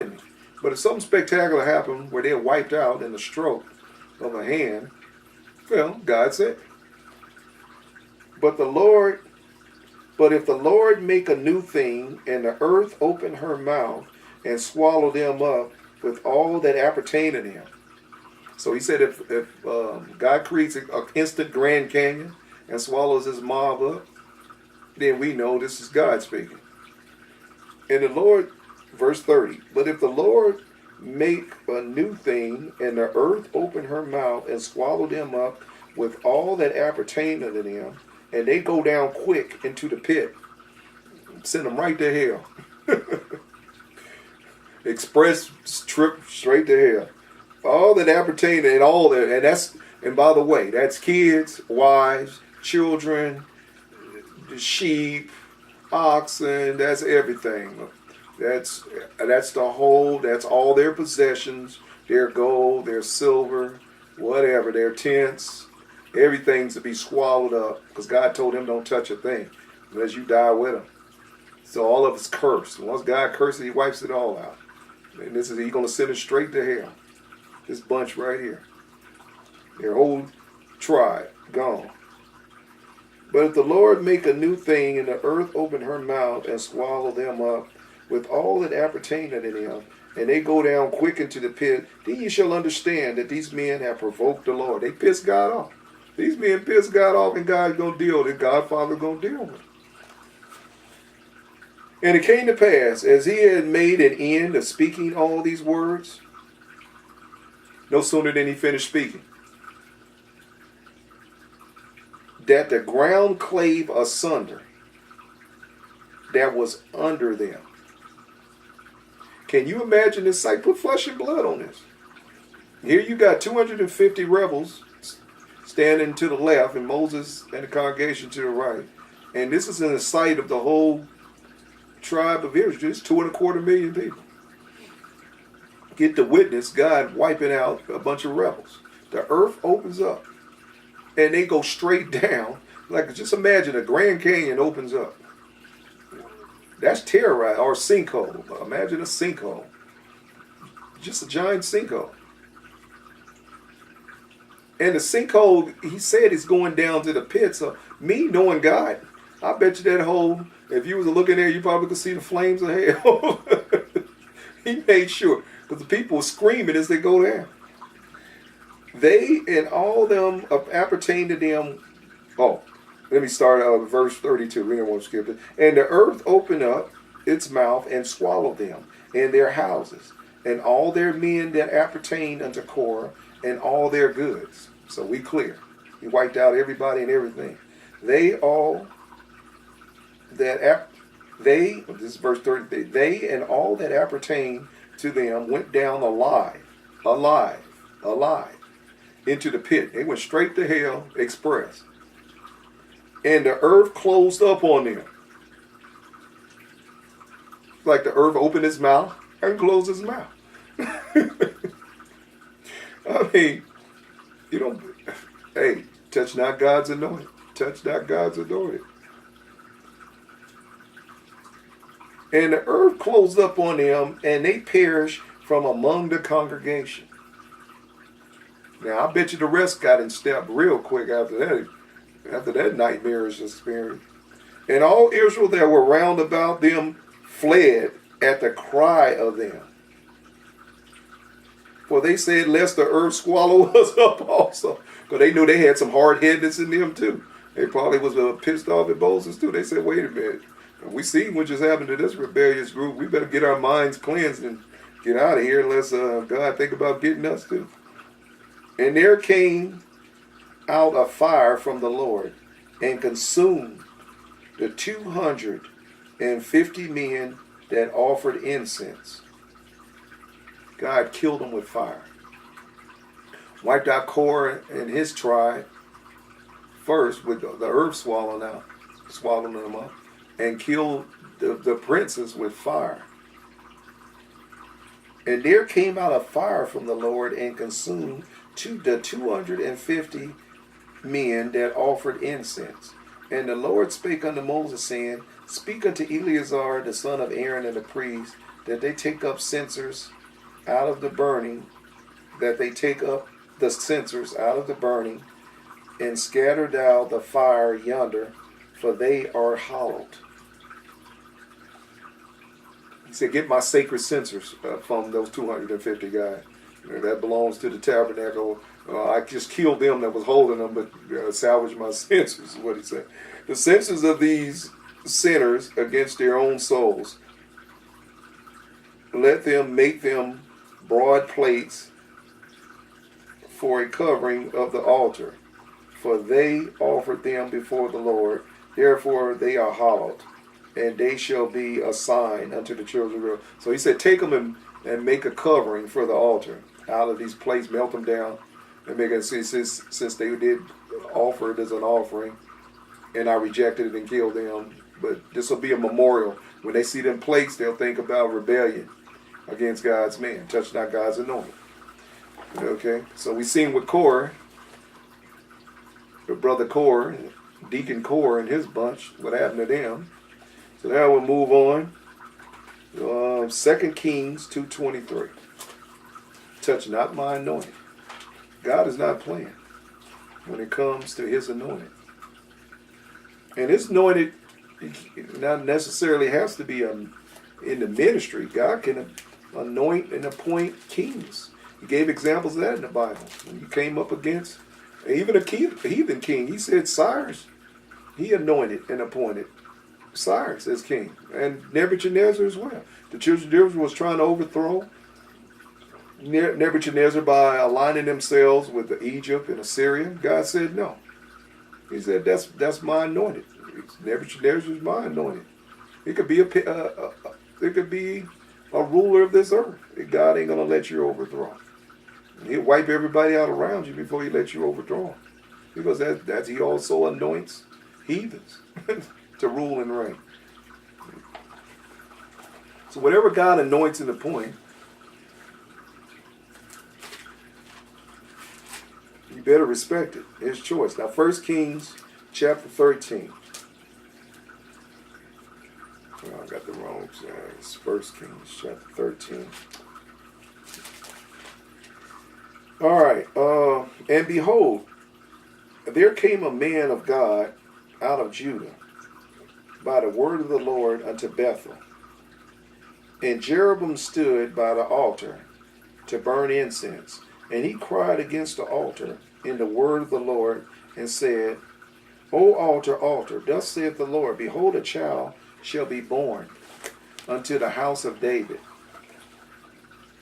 But if something spectacular happened where they're wiped out in the stroke of a hand, well, God said. But the Lord, but if the Lord make a new thing, and the earth open her mouth and swallow them up with all that appertain to them. So he said, if God creates an instant Grand Canyon and swallows his mob up, then we know this is God speaking. And the Lord, verse 30, but if the Lord make a new thing, and the earth open her mouth and swallow them up with all that appertain unto them, and they go down quick into the pit, send them right to hell. Express trip straight to hell. All that appertain and all that, and by the way, that's kids, wives, children, sheep, oxen, that's everything. That's the whole, that's all their possessions, their gold, their silver, whatever, their tents, everything's to be swallowed up, because God told him don't touch a thing unless you die with him. So all of it's cursed. Once God curses, he wipes it all out. And he's going to send it straight to hell. This bunch right here. Their whole tribe, gone. But if the Lord make a new thing, and the earth open her mouth and swallow them up with all that appertain unto them, and they go down quick into the pit, then you shall understand that these men have provoked the Lord. They pissed God off. These men pissed God off, and God's going to deal with it. God Father going to deal with it. And it came to pass, as he had made an end of speaking all these words, no sooner than he finished speaking, that the ground clave asunder that was under them. Can you imagine this sight? Put flesh and blood on this. Here you got 250 rebels standing to the left, and Moses and the congregation to the right. And this is in the sight of the whole tribe of Israel. Just 2.25 million people. Get to witness God wiping out a bunch of rebels. The earth opens up, and they go straight down. Like, just imagine a Grand Canyon opens up. That's terrorizing. Or a sinkhole. Imagine a sinkhole. Just a giant sinkhole. And the sinkhole, he said, is going down to the pit. So me knowing God, I bet you that hole, if you was looking there, you probably could see the flames of hell. He made sure. Because the people were screaming as they go down. They and all them appertain to them. Oh, let me start with verse 32. We don't want to skip it. And the earth opened up its mouth and swallowed them and their houses and all their men that appertained unto Korah and all their goods. So we clear. He wiped out everybody and everything. They all that this is verse 30. They and all that appertained to them went down alive into the pit. They went straight to hell express. And the earth closed up on them. Like the earth opened its mouth and closed its mouth. I mean, you don't, hey, touch not God's anointed. Touch not God's anointed. And the earth closed up on them, and they perished from among the congregation. Now, I bet you the rest got in step real quick after that nightmarish experience. And all Israel that were round about them fled at the cry of them. For they said, lest the earth swallow us up also. Because they knew they had some hard-headedness in them too. They probably was pissed off at Moses too. They said, wait a minute. We see what just happened to this rebellious group. We better get our minds cleansed and get out of here unless God think about getting us too. And there came out a fire from the Lord and consumed the 250 men that offered incense. God killed them with fire. Wiped out Korah and his tribe first with the earth swallowing them up, and killed the princes with fire. And there came out a fire from the Lord and consumed the 250 men that offered incense. And the Lord spake unto Moses, saying, Speak unto Eleazar the son of Aaron and the priest, that they take up censers out of the burning, that they take up the censers out of the burning, and scatter down the fire yonder, for they are hollowed. He said, get my sacred censers from those 250 guys. That belongs to the tabernacle. I just killed them that was holding them, but salvage my censers, is what he said. The censers of these sinners against their own souls, let them make them broad plates for a covering of the altar, for they offered them before the Lord. Therefore they are hollowed, and they shall be a sign unto the children of Israel. So he said, take them and make a covering for the altar out of these plates, melt them down, and make it, since they did offer it as an offering, and I rejected it and killed them. But this will be a memorial. When they see them plates, they'll think about rebellion against God's man. Touch not God's anointed. Okay, so we seen with Korah, brother Korah, Deacon Korah and his bunch, what happened to them. So now we'll move on. 2 Kings 2:23. Touch not my anointed. God is not playing when it comes to his anointed. And his anointed not necessarily has to be in the ministry. God can anoint and appoint kings. He gave examples of that in the Bible. When he came up against even a heathen king, he said Cyrus, he anointed and appointed Cyrus as king. And Nebuchadnezzar as well. The children of Israel was trying to overthrow Nebuchadnezzar by aligning themselves with Egypt and Assyria. God said no. He said that's my anointed. Nebuchadnezzar is my anointed. It could be a ruler of this earth. God ain't gonna let you overthrow. He'll wipe everybody out around you before he lets you overthrow him. Because that's he also anoints heathens to rule and reign. So whatever God anoints and appoints, you better respect it. His choice. Now 1 Kings chapter 13. Oh, I got the wrong. It's 1 Kings chapter 13. All right. And behold, there came a man of God out of Judah by the word of the Lord unto Bethel. And Jeroboam stood by the altar to burn incense. And he cried against the altar in the word of the Lord and said, O altar, altar, thus saith the Lord, behold, a child shall be born unto the house of David,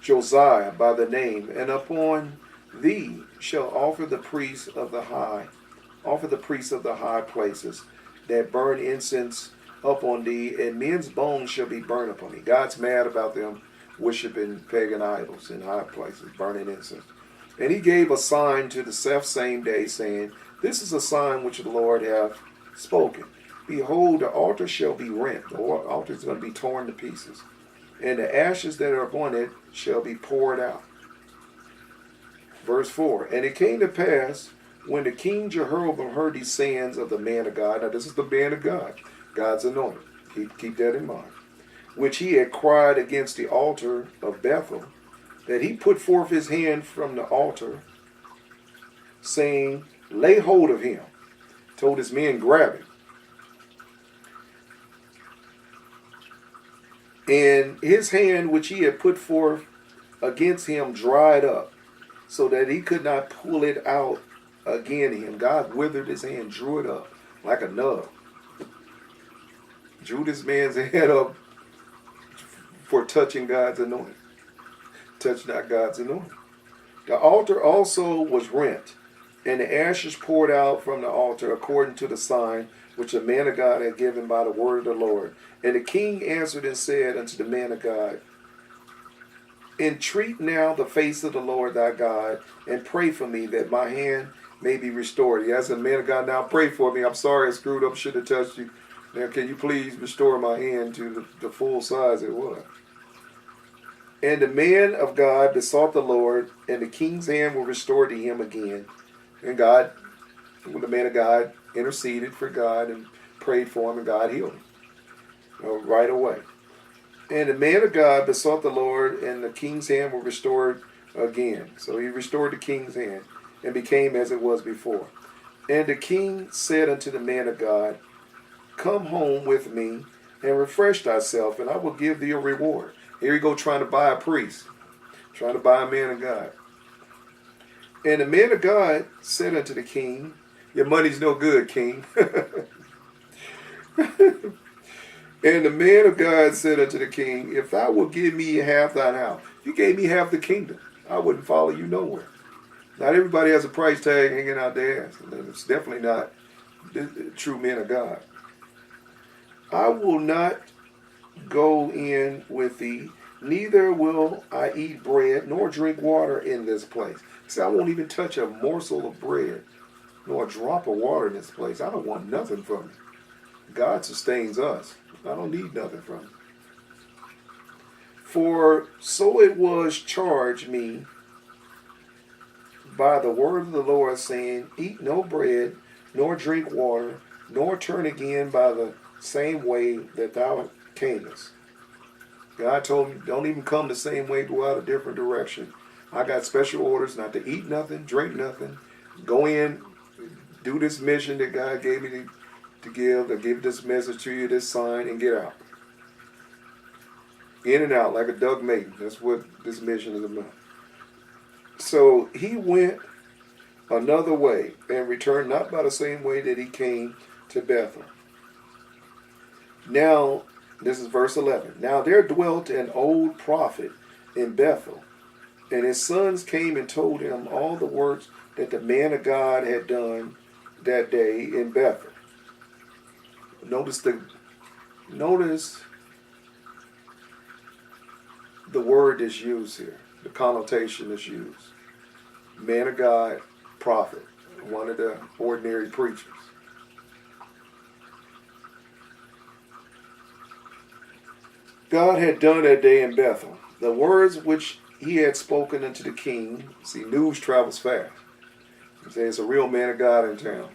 Josiah by the name, and upon thee shall offer the priests of the high places that burn incense upon thee, and men's bones shall be burned upon thee. God's mad about them worshiping pagan idols in high places, burning incense. And he gave a sign to the self-same day, saying, this is a sign which the Lord hath spoken. Behold, the altar shall be rent. The altar is going to be torn to pieces. And the ashes that are upon it shall be poured out. Verse 4. And it came to pass, when the king Jehoram heard these sayings of the man of God. Now this is the man of God. God's anointed. Keep that in mind. Which he had cried against the altar of Bethel, that he put forth his hand from the altar, saying, lay hold of him. Told his men, grab him. And his hand which he had put forth against him dried up, so that he could not pull it out again him. God withered his hand, drew it up like a nub. Drew this man's head up for touching God's anointing. Touch not God's anointing. The altar also was rent, and the ashes poured out from the altar according to the sign which the man of God had given by the word of the Lord. And the king answered and said unto the man of God, entreat now the face of the Lord thy God, and pray for me that my hand may be restored. He asked the man of God, now pray for me. I'm sorry I screwed up, should have touched you. Now can you please restore my hand to the full size it was? And the man of God besought the Lord, and the king's hand was restored to him again. And God, the man of God, interceded for God and prayed for him, and God healed him right away. And the man of God besought the Lord, and the king's hand was restored again. So he restored the king's hand and became as it was before. And the king said unto the man of God, come home with me and refresh thyself, and I will give thee a reward. Here you go trying to buy a priest, trying to buy a man of God. And the man of God said unto the king, your money's no good, king. And the man of God said unto the king, if thou wilt give me half thine house, if you gave me half the kingdom, I wouldn't follow you nowhere. Not everybody has a price tag hanging out their ass. It's definitely not the true men of God. I will not go in with thee, neither will I eat bread nor drink water in this place. See, I won't even touch a morsel of bread nor a drop of water in this place. I don't want nothing from you. God sustains us. I don't need nothing from him. For so it was charged me by the word of the Lord, saying, eat no bread, nor drink water, nor turn again by the same way that thou camest. God told me, don't even come the same way, go out a different direction. I got special orders not to eat nothing, drink nothing, go in, do this mission that God gave me to give this message to you, this sign, and get out. In and out like a Doug Maiden. That's what this mission is about. So he went another way and returned not by the same way that he came to Bethel. Now, this is verse 11. Now there dwelt an old prophet in Bethel, and his sons came and told him all the works that the man of God had done that day in Bethel. Notice the word that's used here, the connotation that's used. Man of God, prophet, one of the ordinary preachers. God had done that day in Bethel the words which he had spoken unto the king. See, news travels fast. He says it's a real man of God in town.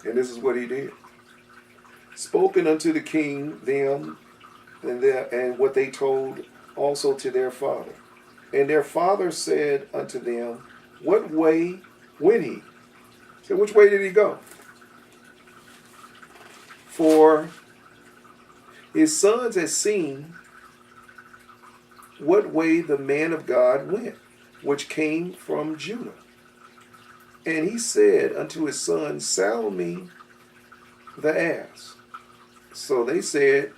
And this is what he did. Spoken unto the king them and what they told also to their father. And their father said unto them, what way went he? So which way did he go? For his sons had seen what way the man of God went, which came from Judah. And he said unto his son, saddle me the ass. So they saddled,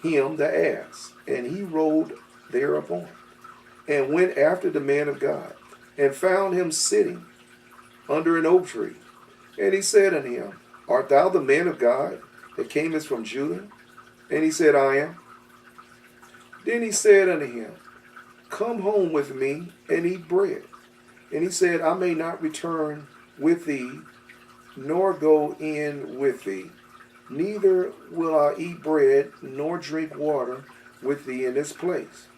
him the ass, and he rode thereupon, and went after the man of God, and found him sitting under an oak tree. And he said unto him, art thou the man of God that camest from Judah? And he said, I am. Then he said unto him, come home with me and eat bread. And he said, I may not return with thee, nor go in with thee. Neither will I eat bread, nor drink water with thee in this place.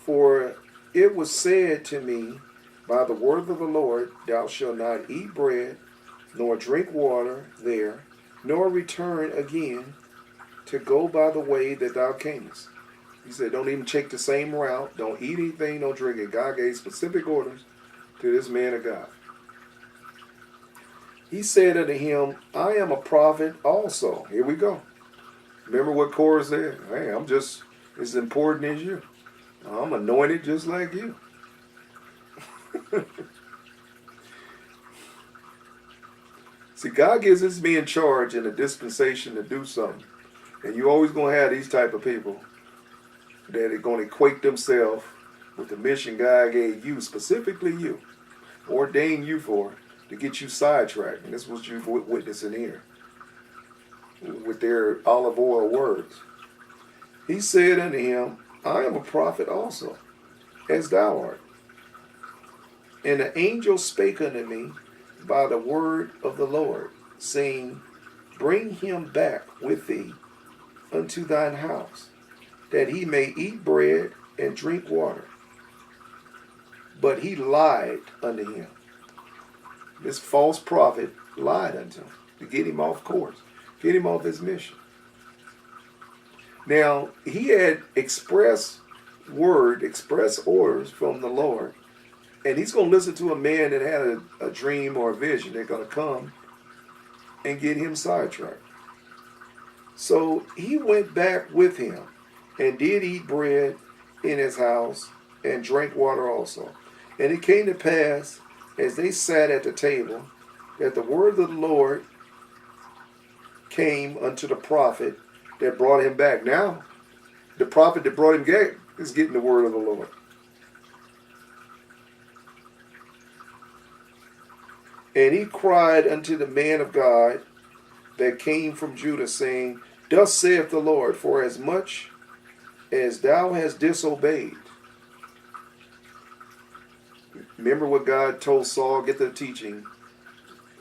For it was said to me by the word of the Lord, thou shalt not eat bread, nor drink water there, nor return again to go by the way that thou camest. He said, don't even take the same route. Don't eat anything, don't drink it. God gave specific orders to this man of God. He said unto him, I am a prophet also. Here we go. Remember what Korah said? Hey, I'm just as important as you. I'm anointed just like you. See, God gives this man charge in a dispensation to do something. And you're always going to have these type of people that are going to equate themselves with the mission God gave you, specifically you, ordained you for, to get you sidetracked. And this is what you're witnessing here with their olive oil words. He said unto him, I am a prophet also, as thou art. And the angel spake unto me by the word of the Lord, saying, bring him back with thee unto thine house, that he may eat bread and drink water. But he lied unto him. This false prophet lied unto him to get him off course. Get him off his mission. Now, he had express orders from the Lord. And he's going to listen to a man that had a dream or a vision. They're going to come and get him sidetracked. So he went back with him and did eat bread in his house and drank water also. And it came to pass, as they sat at the table, that the word of the Lord came unto the prophet that brought him back. Now, the prophet that brought him back is getting the word of the Lord. And he cried unto the man of God that came from Judah, saying, Thus saith the Lord, for as much as thou hast disobeyed. Remember what God told Saul, get the teaching,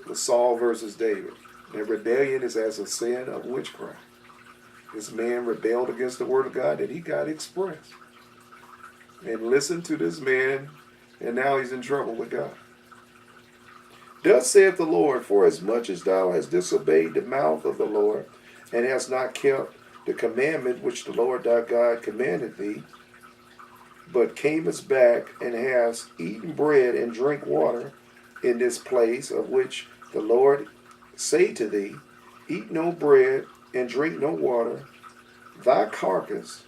with Saul versus David. And rebellion is as a sin of witchcraft. This man rebelled against the word of God that he got expressed. And listened to this man, and now he's in trouble with God. Thus saith the Lord, for as much as thou hast disobeyed the mouth of the Lord, and hast not kept the commandment which the Lord thy God commanded thee, but camest back and hast eaten bread and drink water in this place of which the Lord say to thee, Eat no bread and drink no water, thy carcass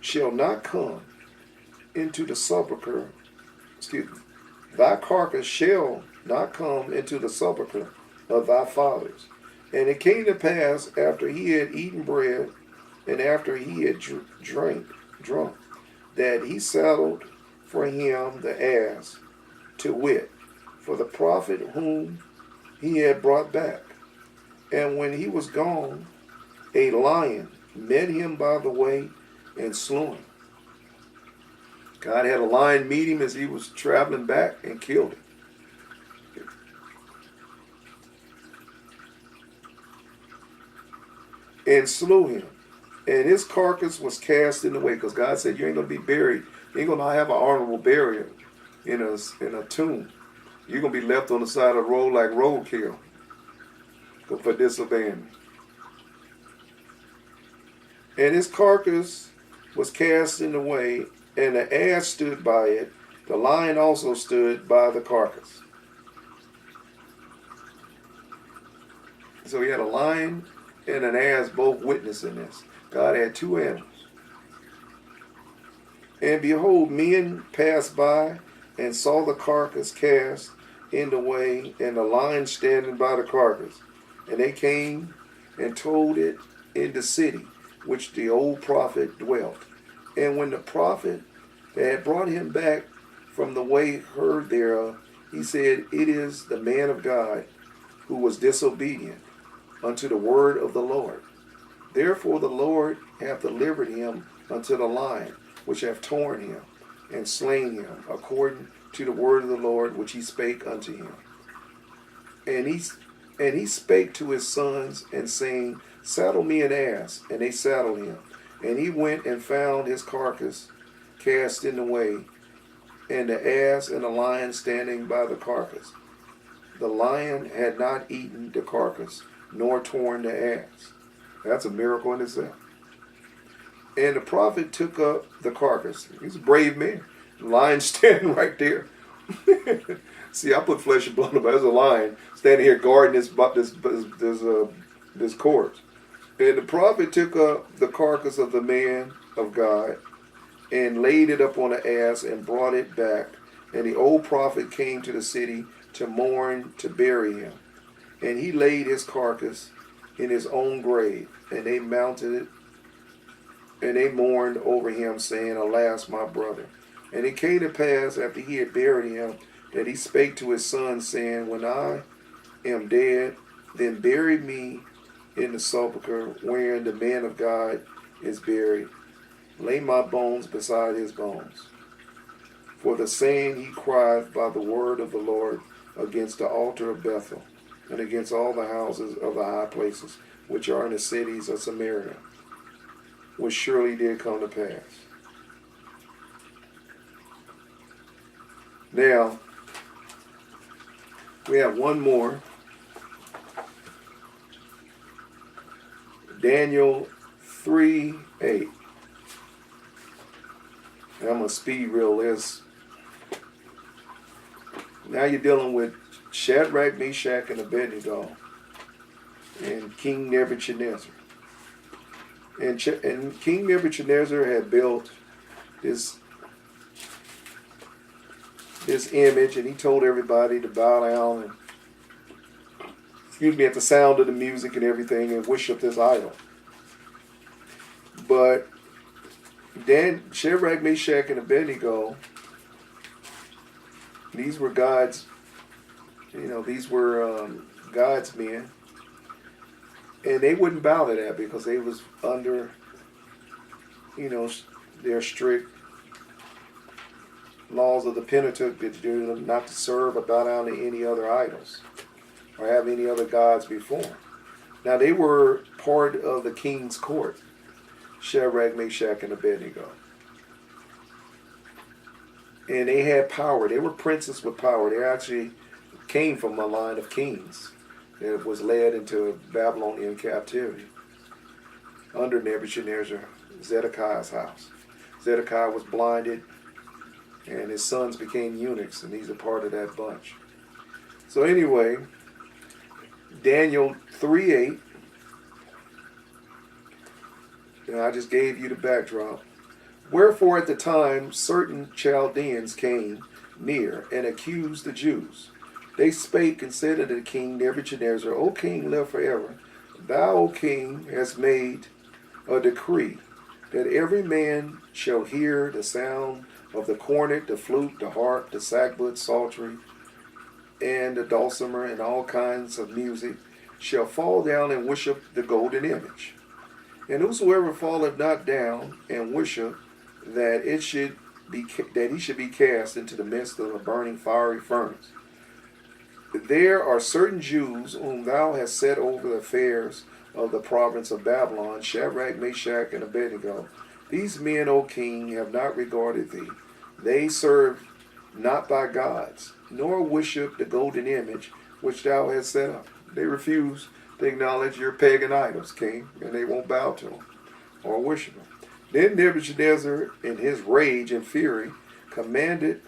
shall not come into the sepulchre, thy carcass shall not come into the sepulchre of thy fathers. And it came to pass, after he had eaten bread, and after he had drunk, that he saddled for him the ass, to wit, for the prophet whom he had brought back. And when he was gone, a lion met him by the way and slew him. God had a lion meet him as he was traveling back and killed him. And slew him. And his carcass was cast in the way, because God said, you ain't going to be buried. You ain't going to have an honorable burial in a tomb. You're going to be left on the side of the road like roadkill for disobeying me. And his carcass was cast in the way, and the ass stood by it. The lion also stood by the carcass. So he had a lion and an ass both witnessing this. God had two animals. And behold, men passed by and saw the carcass cast in the way, and the lion standing by the carcass. And they came and told it in the city which the old prophet dwelt. And when the prophet that had brought him back from the way heard thereof, he said, It is the man of God who was disobedient unto the word of the Lord. Therefore the Lord hath delivered him unto the lion, which hath torn him and slain him, according to the word of the Lord which he spake unto him. And he spake to his sons, and saying, Saddle me an ass. And they saddled him. And he went and found his carcass cast in the way, and the ass and the lion standing by the carcass. The lion had not eaten the carcass, nor torn the ass. That's a miracle in itself. And the prophet took up the carcass. He's a brave man. The lion standing right there. See, I put flesh and blood on it, but there's a lion standing here guarding this corpse. And the prophet took up the carcass of the man of God and laid it up on an ass and brought it back. And the old prophet came to the city to mourn, to bury him. And he laid his carcass in his own grave, and they mounted it, and they mourned over him, saying, Alas, my brother. And it came to pass, after he had buried him, that he spake to his son, saying, When I am dead, then bury me in the sepulchre wherein the man of God is buried. Lay my bones beside his bones. For the saying he cried by the word of the Lord against the altar of Bethel, and against all the houses of the high places, which are in the cities of Samaria, which surely did come to pass. Now, we have one more. Daniel 3:8. And I'm going to speed reel this. Now you're dealing with Shadrach, Meshach, and Abednego and King Nebuchadnezzar. And King Nebuchadnezzar had built this image, and he told everybody to bow down and, at the sound of the music and everything, and worship this idol. But then Shadrach, Meshach, and Abednego, these were God's, these were God's men, and they wouldn't bow to that because they was under, their strict laws of the Pentateuch that do not to serve or bow down to any other idols or have any other gods before. Now they were part of the king's court, Shadrach, Meshach, and Abednego. And they had power. They were princes with power. They actually came from a line of kings that was led into Babylonian captivity under Nebuchadnezzar, Zedekiah's house. Zedekiah was blinded, and his sons became eunuchs, and he's a part of that bunch. So anyway, Daniel 3:8, and I just gave you the backdrop. Wherefore at the time certain Chaldeans came near and accused the Jews. They spake and said unto the king Nebuchadnezzar, O king, live forever. Thou, O king, hast made a decree that every man shall hear the sound of the cornet, the flute, the harp, the sackbut, psaltery, and the dulcimer, and all kinds of music, shall fall down and worship the golden image. And whosoever falleth not down and worship, that he should be cast into the midst of a burning fiery furnace. There are certain Jews whom thou hast set over the affairs of the province of Babylon, Shadrach, Meshach, and Abednego. These men, O king, have not regarded thee. They serve not thy gods, nor worship the golden image which thou hast set up. They refuse to acknowledge your pagan idols, king, and they won't bow to them or worship them. Then Nebuchadnezzar, in his rage and fury, commanded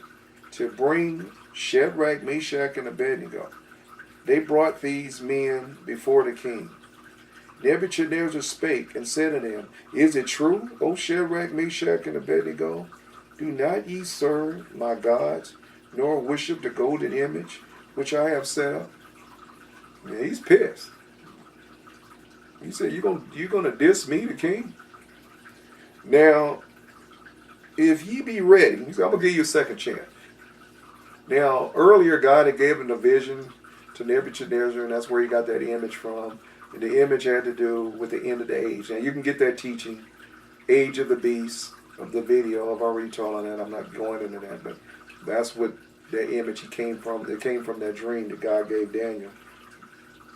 to bring Shadrach, Meshach, and Abednego. They brought these men before the king. Nebuchadnezzar spake and said unto them, Is it true, O Shadrach, Meshach, and Abednego? Do not ye serve my gods, nor worship the golden image which I have set up? Yeah, he's pissed. He said, you're gonna diss me, the king? Now, if ye be ready, I'm going to give you a second chance. Now, earlier God had given a vision to Nebuchadnezzar, and that's where he got that image from. And the image had to do with the end of the age. Now, you can get that teaching, Age of the Beast, of the video. I've already taught on that. I'm not going into that, but that's what that image came from. It came from that dream that God gave Daniel,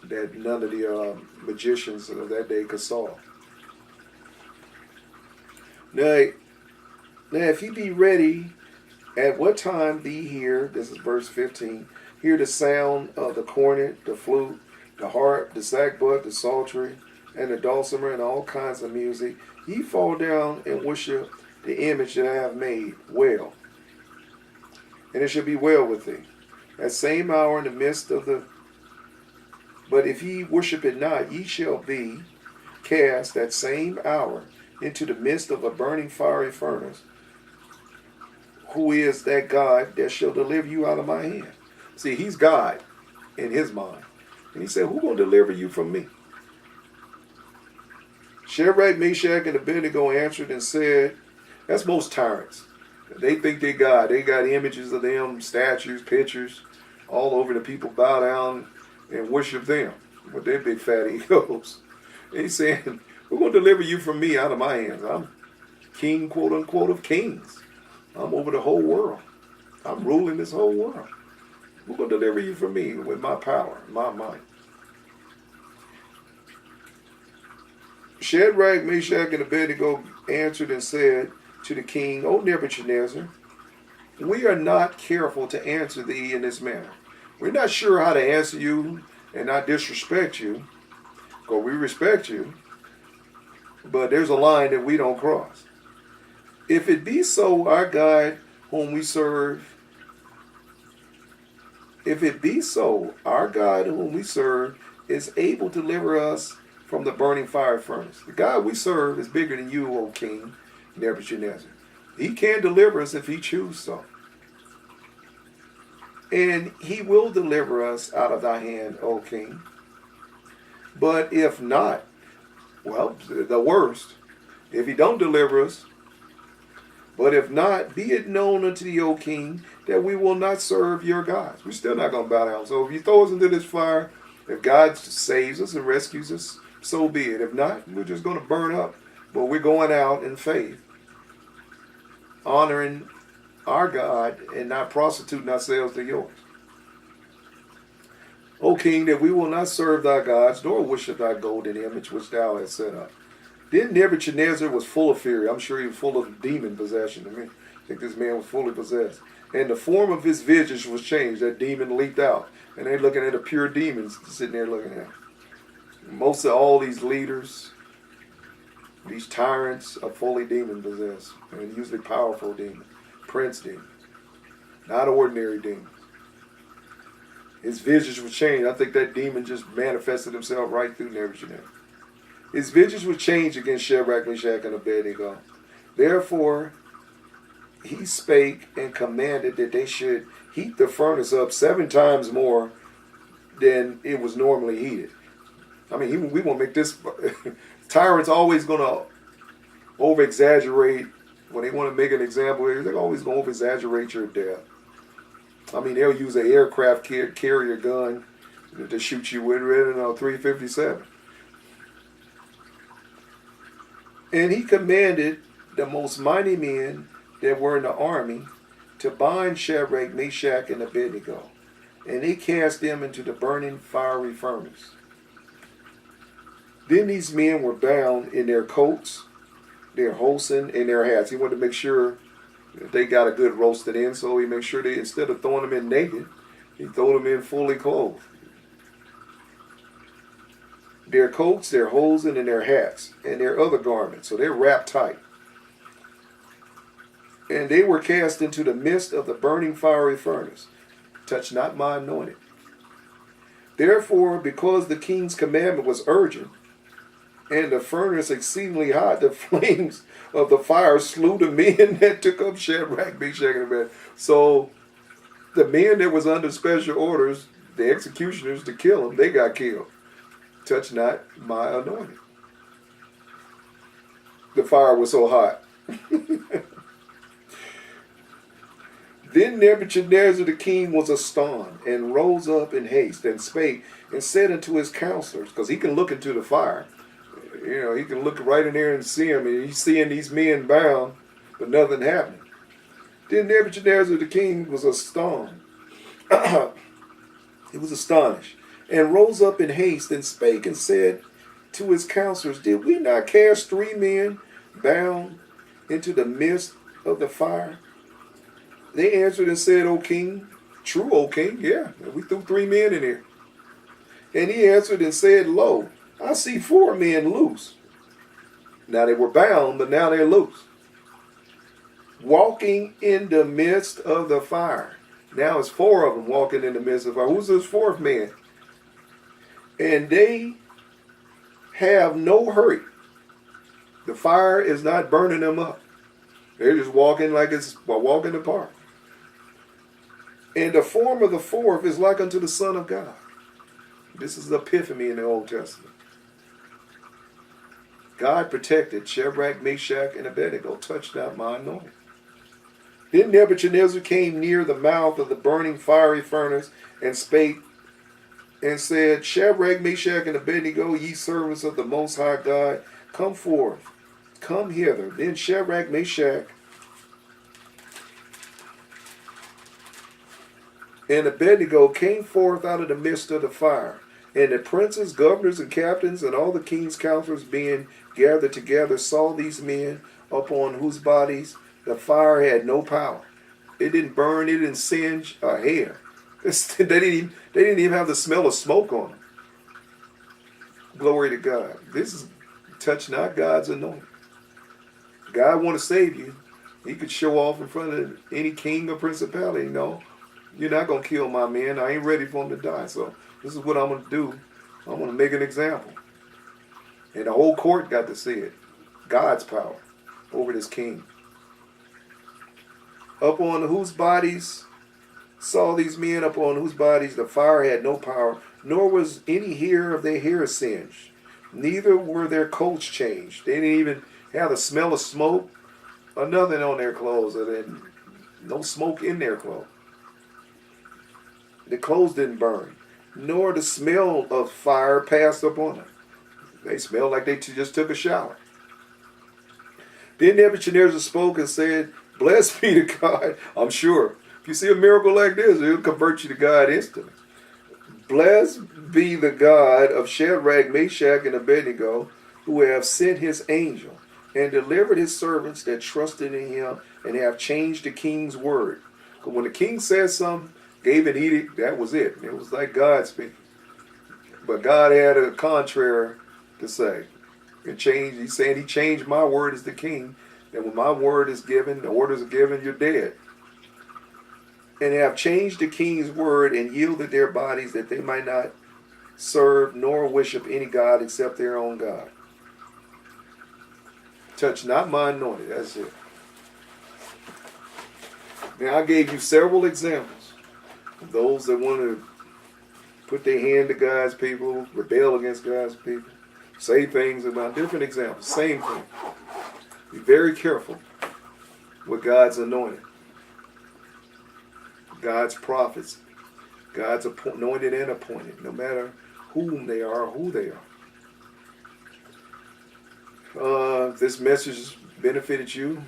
that none of the magicians of that day could solve. Now, if ye be ready, at what time be hear, this is verse 15, hear the sound of the cornet, the flute, the harp, the sackbut, the psaltery, and the dulcimer, and all kinds of music, ye fall down and worship the image that I have made well. And it shall be well with thee. That same hour in the midst of the... But if ye worship it not, ye shall be cast that same hour into the midst of a burning fiery furnace. Who is that God that shall deliver you out of my hand? See, he's God in his mind. And he said, who going to deliver you from me? Shadrach, Meshach, and Abednego answered and said, that's most tyrants. They think they God. They got images of them, statues, pictures, all over. The people bow down and worship them with their big fat egos. And he's saying, who's going to deliver you from me out of my hands? I'm king, quote unquote, of kings. I'm over the whole world. I'm ruling this whole world. Who's going to deliver you from me with my power, my might? Shadrach, Meshach, and Abednego answered and said to the king, O Nebuchadnezzar, we are not careful to answer thee in this manner. We're not sure how to answer you and not disrespect you, because we respect you. But there's a line that we don't cross. If it be so, our God whom we serve, if it be so, our God whom we serve is able to deliver us from the burning fire furnace. The God we serve is bigger than you, O King Nebuchadnezzar. He can deliver us if he chooses so. And he will deliver us out of thy hand, O King. But if not, well, the worst, if he don't deliver us, but if not, be it known unto thee, O King, that we will not serve your gods. We're still not going to bow down. So if you throw us into this fire, if God saves us and rescues us, so be it. If not, we're just going to burn up. But we're going out in faith, honoring our God and not prostituting ourselves to yours. O King, that we will not serve thy gods, nor worship thy golden image which thou hast set up. Then Nebuchadnezzar was full of fury. I'm sure he was full of demon possession. I think this man was fully possessed. And the form of his visage was changed. That demon leaped out. And they're looking at a pure demon sitting there looking at him. Most of all these leaders, these tyrants, are fully demon possessed. And usually powerful demons. Prince demons. Not ordinary demons. His visage was changed. I think that demon just manifested himself right through Nebuchadnezzar. His visage was changed against Shadrach, Meshach, and Abednego. Therefore, he spake and commanded that they should heat the furnace up 7 times more than it was normally heated. I mean, we won't make this. Tyrants always going to over-exaggerate. When they want to make an example, they're always going to over-exaggerate your death. I mean, they'll use an aircraft carrier gun to shoot you with, rather than a 357. And he commanded the most mighty men that were in the army to bind Shadrach, Meshach, and Abednego. And they cast them into the burning fiery furnace. Then these men were bound in their coats, their hosen, and their hats. He wanted to make sure that they got a good roasted in, so he made sure they, instead of throwing them in naked, he threw them in fully clothed. Their coats, their hosen, and their hats, and their other garments. So they're wrapped tight. And they were cast into the midst of the burning fiery furnace. Touch not my anointed. Therefore, because the king's commandment was urgent, and the furnace exceedingly hot, the flames of the fire slew the men that took up Shadrach, Meshach, and Abednego. So the men that was under special orders, the executioners to kill him, they got killed. Touch not my anointed. The fire was so hot. Then Nebuchadnezzar the king was astonished, and rose up in haste, and spake, and said unto his counselors, because he can look into the fire. You know, he can look right in there and see him, and he's seeing these men bound, but nothing happening. Then Nebuchadnezzar the king was astonished. He was astonished, and rose up in haste, and spake, and said to his counselors, did we not cast 3 men bound into the midst of the fire? They answered and said, O king, true, O king, yeah, we threw 3 men in here. And he answered and said, lo, I see 4 men loose. Now they were bound, but now they're loose. Walking in the midst of the fire. Now it's 4 of them walking in the midst of the fire. Who's this 4th man? And they have no hurt. The fire is not burning them up. They're just walking like it's a walk in the park. And the form of the 4th is like unto the Son of God. This is the epiphany in the Old Testament. God protected Shadrach, Meshach, and Abednego. Touch not my anointed. Then Nebuchadnezzar came near the mouth of the burning fiery furnace, and spake, and said, Shadrach, Meshach, and Abednego, ye servants of the Most High God, come forth, come hither. Then Shadrach, Meshach, and Abednego came forth out of the midst of the fire. And the princes, governors, and captains, and all the king's counselors being gathered together, saw these men upon whose bodies the fire had no power. It didn't burn, it didn't singe a hair. They didn't even have the smell of smoke on them. Glory to God. This is Touch not God's anointed. God want to save you. He could show off in front of any king or principality. No, you're not going to kill my man. I ain't ready for him to die. So this is what I'm going to do. I'm going to make an example. And the whole court got to see it. God's power over this king. Upon whose bodies saw these men, upon whose bodies the fire had no power, nor was any hair of their hair singed. Neither were their coats changed. They didn't even have the smell of smoke or nothing on their clothes. And no smoke in their clothes. The clothes didn't burn, nor the smell of fire passed upon them. They smelled like they just took a shower. Then Nebuchadnezzar spoke and said, "Blessed be to God." I'm sure if you see a miracle like this, it'll convert you to God instantly. Blessed be the God of Shadrach, Meshach, and Abednego, who have sent his angel and delivered his servants that trusted in him and have changed the king's word. Because when the king says something, gave an edict, that was it. It was like God speaking. But God had a contrary to say. And change. He's saying he changed my word as the king. And when my word is given, the orders are given, you're dead. And have changed the king's word and yielded their bodies that they might not serve nor worship any God except their own God. Touch not my anointed. That's it. Now I gave you several examples of those that want to put their hand to God's people, rebel against God's people, say things about different examples. Same thing. Be very careful with God's anointed. God's prophets, God's anointed and appointed, no matter whom they are or who they are. If this message has benefited you,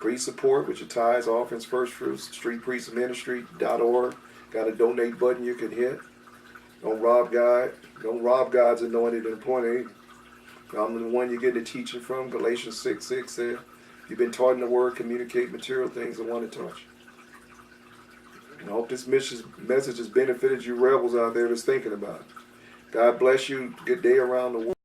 please support with your tithes, offerings, first fruits, streetpriestministry.org. Got a donate button you can hit. Don't rob God. Don't rob God's anointed and appointed. I'm the one you're getting the teaching from. Galatians 6:6 says, you've been taught in the word, communicate material things that want to touch. And I hope this message has benefited you rebels out there that's thinking about it. God bless you. Good day around the world.